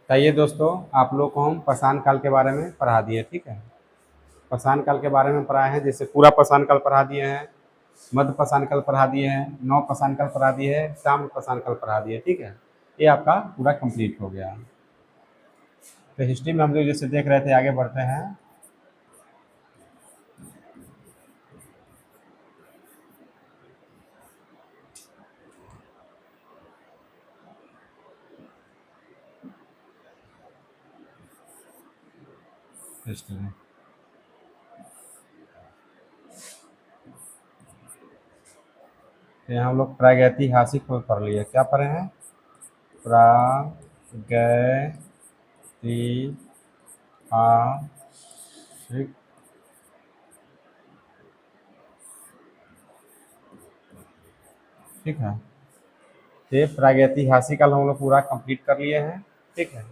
बताइए दोस्तों, आप लोग को हम पाषाण काल के बारे में पढ़ा दिए। ठीक है, पाषाण काल के बारे में पढ़ाए हैं। जैसे पूरा पाषाण काल पढ़ा दिए हैं, मध्य पाषाण काल पढ़ा दिए हैं, नव पाषाण काल पढ़ा दिए हैं, शाम पाषाण काल पढ़ा दिए। ठीक है, ये आपका पूरा कंप्लीट हो गया। तो हिस्ट्री में हम लोग जैसे देख रहे थे, आगे बढ़ते हैं। हिस्ट्री में तो यहाँ हम लोग प्रागैतिहासिक को पढ़ लिए। क्या पढ़े हैं? प्रागैतिहासिक। ठीक है, ये प्रागैतिहासिक काल हम लोग पूरा कंप्लीट कर लिए हैं। ठीक है,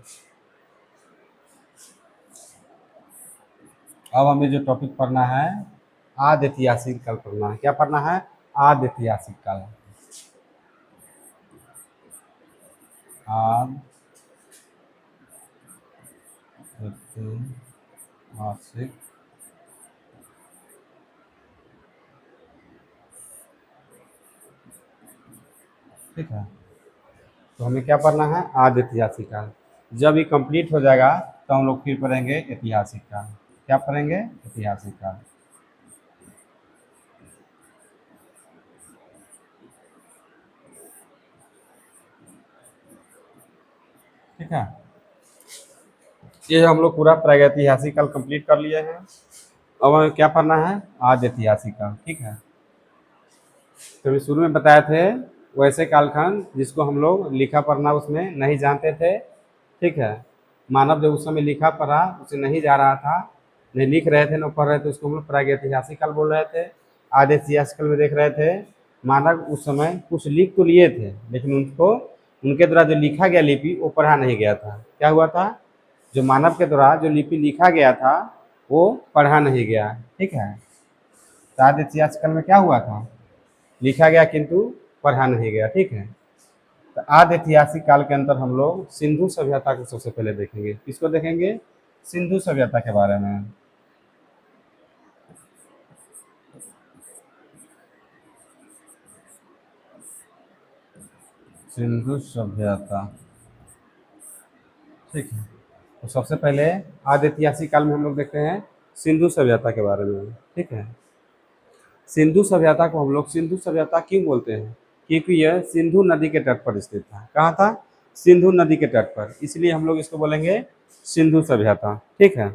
अब हमें जो टॉपिक पढ़ना है, आदि ऐतिहासिक काल पढ़ना है। क्या पढ़ना है? आदि ऐतिहासिक काल। आदि ऐतिहासिक। ठीक है, तो हमें क्या पढ़ना है? आदि ऐतिहासिक काल। जब ये कंप्लीट हो जाएगा तो हम लोग फिर पढ़ेंगे ऐतिहासिक काल। क्या पढ़ेंगे? ऐतिहासिक काल। ठीक है, ये हम लोग पूरा प्रागैतिहासिक काल कंप्लीट कर लिए हैं। अब हमें क्या पढ़ना है? आदि ऐतिहासिक काल। ठीक है, तो अभी शुरू में बताए थे वैसे कालखंड जिसको हम लोग लिखा पढ़ना उसमें नहीं जानते थे। ठीक है, मानव जब उस समय लिखा पढ़ा उसे नहीं जा रहा था, नहीं लिख रहे थे, न पढ़ रहे थे, उसको हम लोग प्रागैतिहासिक काल बोल रहे थे। आदि ऐतिहासिक काल में देख रहे थे मानव उस समय कुछ लिख तो लिए थे, लेकिन उनको उनके द्वारा जो लिखा गया लिपि वो पढ़ा नहीं गया था। क्या हुआ था? जो मानव के द्वारा जो लिपि लिखा गया था वो पढ़ा नहीं गया। ठीक है, तो आदि ऐतिहासिक काल में क्या हुआ था? लिखा गया किंतु पढ़ा नहीं गया। ठीक है, तो आदि ऐतिहासिक काल के अंदर हम लोग सिंधु सभ्यता को सबसे पहले देखेंगे। किसको देखेंगे? सिंधु सभ्यता के बारे में। सिंधु सभ्यता। ठीक है, तो सबसे पहले आदि ऐतिहासिक काल में हम लोग देखते हैं सिंधु सभ्यता के बारे में। ठीक है, सिंधु सभ्यता को हम लोग सिंधु सभ्यता क्यों बोलते हैं? क्योंकि यह सिंधु नदी के तट पर स्थित था। कहाँ था? सिंधु नदी के तट पर, इसलिए हम लोग इसको बोलेंगे सिंधु सभ्यता। ठीक है,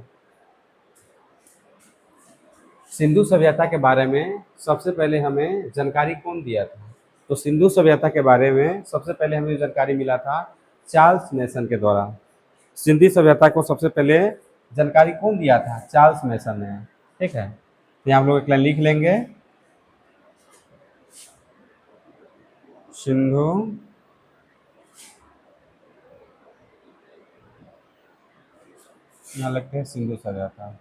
सिंधु सभ्यता के बारे में सबसे पहले हमें जानकारी कौन दिया था? तो सिंधु सभ्यता के बारे में सबसे पहले हमें जानकारी मिला था चार्ल्स मेसन के द्वारा। सिंधु सभ्यता को सबसे पहले जानकारी कौन दिया था? चार्ल्स मेसन ने। ठीक है, तो यहाँ हम लोग एक लाइन लिख लेंगे। सिंधु यहाँ लगते हैं सिंधु सभ्यता।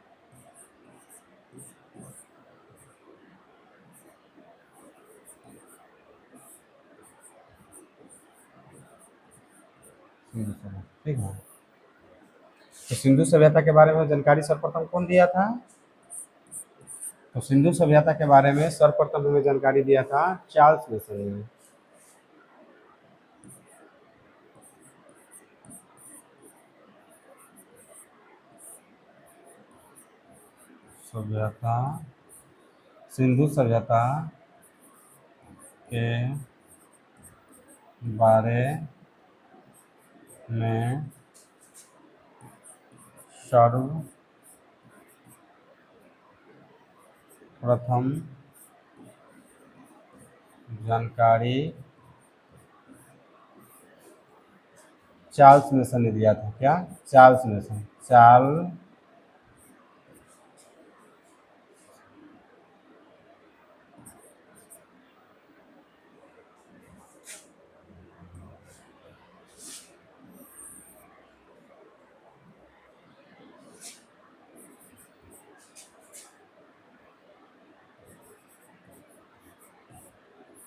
सिंधु सभ्यता। ठीक है, तो सिंधु सभ्यता के बारे में जानकारी सर्वप्रथम कौन दिया था? तो सिंधु सभ्यता के बारे में सर्वप्रथम हमें जानकारी दिया था चार्ल्स मेसन ने। सभ्यता, सिंधु सभ्यता के बारे में सर्वप्रथम जानकारी चार्ल्स मेसन ने दिया था। क्या? Charles mason.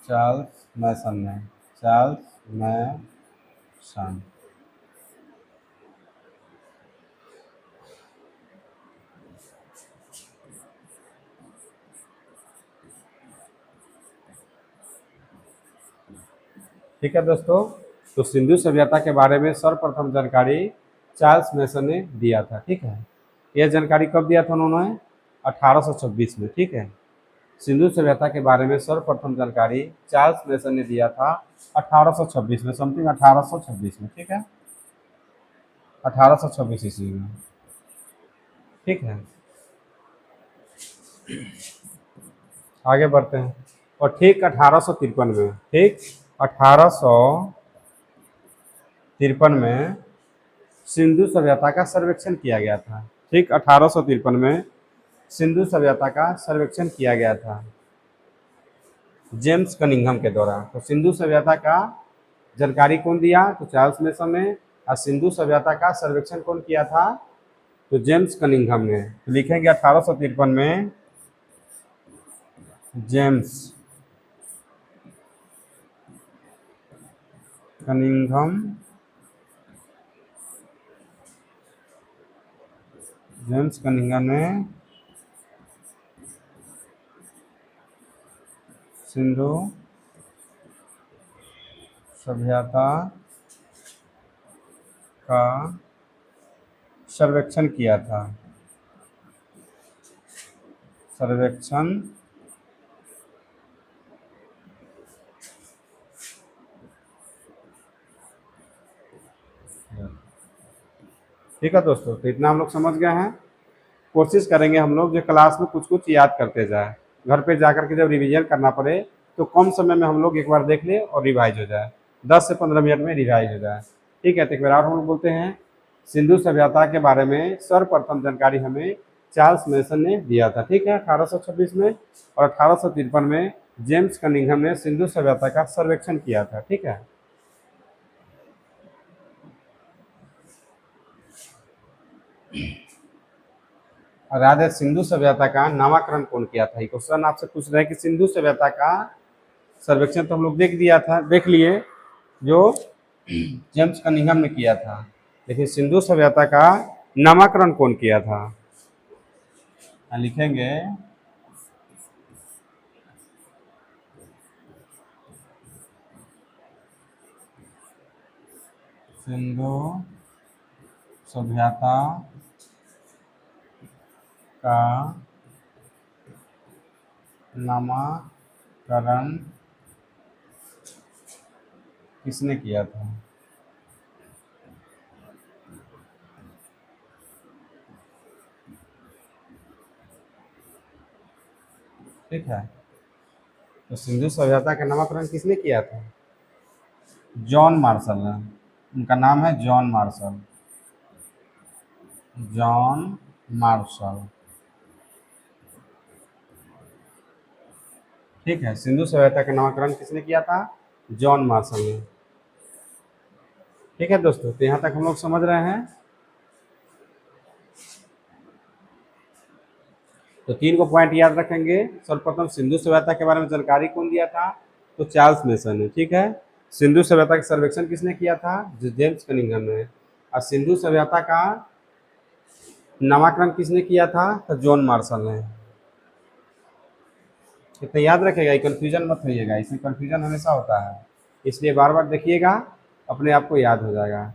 चार्ल्स मैसन ने। चार्ल्स मैसन। ठीक है दोस्तों। तो सिंधु सभ्यता के बारे में सर्वप्रथम जानकारी चार्ल्स मैसन ने दिया था। ठीक है, यह जानकारी कब दिया था उन्होंने? 1826 में। ठीक है, सिंधु सभ्यता के बारे में सर्वप्रथम जानकारी चार्ल्स मैसन ने दिया था 1826 में, समथिंग 1826 में। ठीक है, 1826 ईस्वी में। ठीक है, आगे बढ़ते हैं। और ठीक 1853 में, ठीक 1853 में सिंधु सभ्यता का सर्वेक्षण किया गया था। ठीक 1853 में सिंधु सभ्यता का सर्वेक्षण किया गया था जेम्स कनिंघम के द्वारा। तो सिंधु सभ्यता का जानकारी कौन दिया? तो चार्ल्स मैसन ने। और सिंधु सभ्यता का सर्वेक्षण कौन किया था? तो जेम्स कनिंघम ने। तो लिखेंगे 1853 में जेम्स कनिंघम ने सिंधु सभ्यता का सर्वेक्षण किया था। सर्वेक्षण ठीक है दोस्तों, तो इतना हम लोग समझ गए हैं। कोशिश करेंगे हम लोग जो क्लास में कुछ कुछ याद करते जाए, घर पे जाकर के जब रिवीजन करना पड़े तो कम समय में हम लोग एक बार देख ले और रिवाइज हो जाए, 10 से 15 मिनट में रिवाइज हो जाए। ठीक है, तो एक बार और हम लोग बोलते हैं, सिंधु सभ्यता के बारे में सर्वप्रथम जानकारी हमें चार्ल्स मैसन ने दिया था। ठीक है, 1826 में। और 1853 में जेम्स कनिंघम ने सिंधु सभ्यता का सर्वेक्षण किया था। ठीक है, और याद है सिंधु सभ्यता का नामकरण कौन किया था? ये क्वेश्चन आपसे पूछ रहे हैं कि सिंधु सभ्यता का सर्वेक्षण तो हम लोग देख लिए जो जेम्स कनिंघम ने किया था, लेकिन सिंधु सभ्यता का नामकरण कौन किया था? लिखेंगे सिंधु सभ्यता का नामकरण किसने किया था? ठीक है, तो सिंधु सभ्यता का नामकरण किसने किया था? जॉन मार्शल ने। उनका नाम है जॉन मार्शल। John Marshall. ठीक है, सिंधु सभ्यता का नामकरण किसने किया था? जॉन मार्शल ने। ठीक है दोस्तों, तो यहाँ तक हम लोग समझ रहे हैं। तो 3 को पॉइंट याद रखेंगे। सर्वप्रथम सिंधु सभ्यता के बारे में जानकारी कौन दिया था? तो चार्ल्स मैसन ने। ठीक है, सिंधु सभ्यता का सर्वेक्षण किसने किया था? जो जेम्स कनिंघम ने। और सिंधु सभ्यता का नामकरण किसने किया था? तो जॉन मार्शल ने। इतना याद रखेगा, कन्फ्यूजन मत होइएगा, इसमें कन्फ्यूजन हमेशा होता है, इसलिए बार बार देखिएगा, अपने आप को याद हो जाएगा।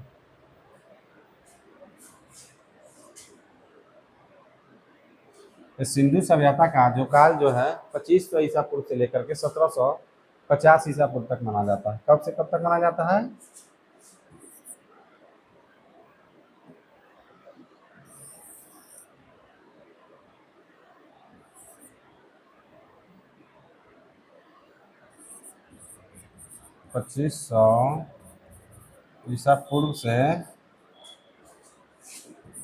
सिंधु सभ्यता का जो काल जो है 2500 ईसा पूर्व से लेकर के 1750 ईसा पूर्व तक माना जाता है। कब से कब तक माना जाता है? पच्चीस सौ ईसा पूर्व से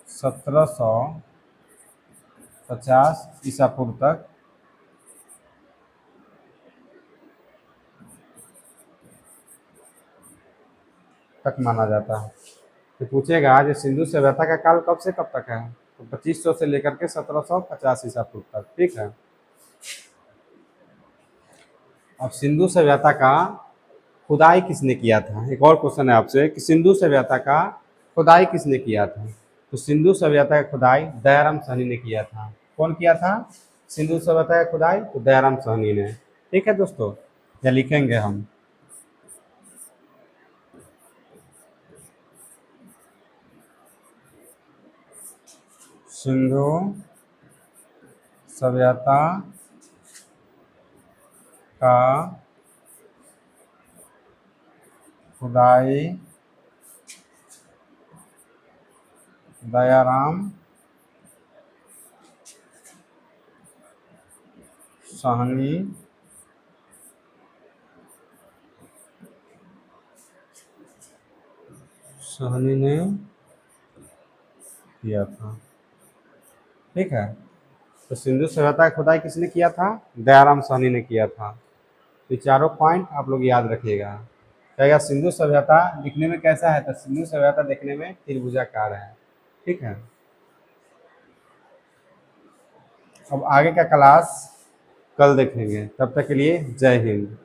1750 ईसा पूर्व तक माना जाता है। तो पूछेगा जो सिंधु सभ्यता का काल कब से कब तक है? तो 2500 से लेकर के 1750 ईसा पूर्व तक। ठीक है, अब सिंधु सभ्यता का खुदाई किसने किया था? एक और क्वेश्चन है आपसे कि सिंधु सभ्यता का खुदाई किसने किया था? तो सिंधु सभ्यता का खुदाई दयाराम साहनी ने किया था। कौन किया था सिंधु सभ्यता का खुदाई? तो दयाराम साहनी ने। ठीक है दोस्तों, या लिखेंगे हम सिंधु सभ्यता का खुदाई दयाराम साहनी ने किया था। ठीक है, तो सिंधु सभ्यता की खुदाई किसने किया था? दयाराम साहनी ने किया था। तो चारों पॉइंट आप लोग याद रखिएगा। कहेगा सिंधु सभ्यता दिखने में कैसा है, तो सिंधु सभ्यता देखने में त्रिभुजाकार है। ठीक है, अब आगे का क्लास कल देखेंगे, तब तक के लिए जय हिंद।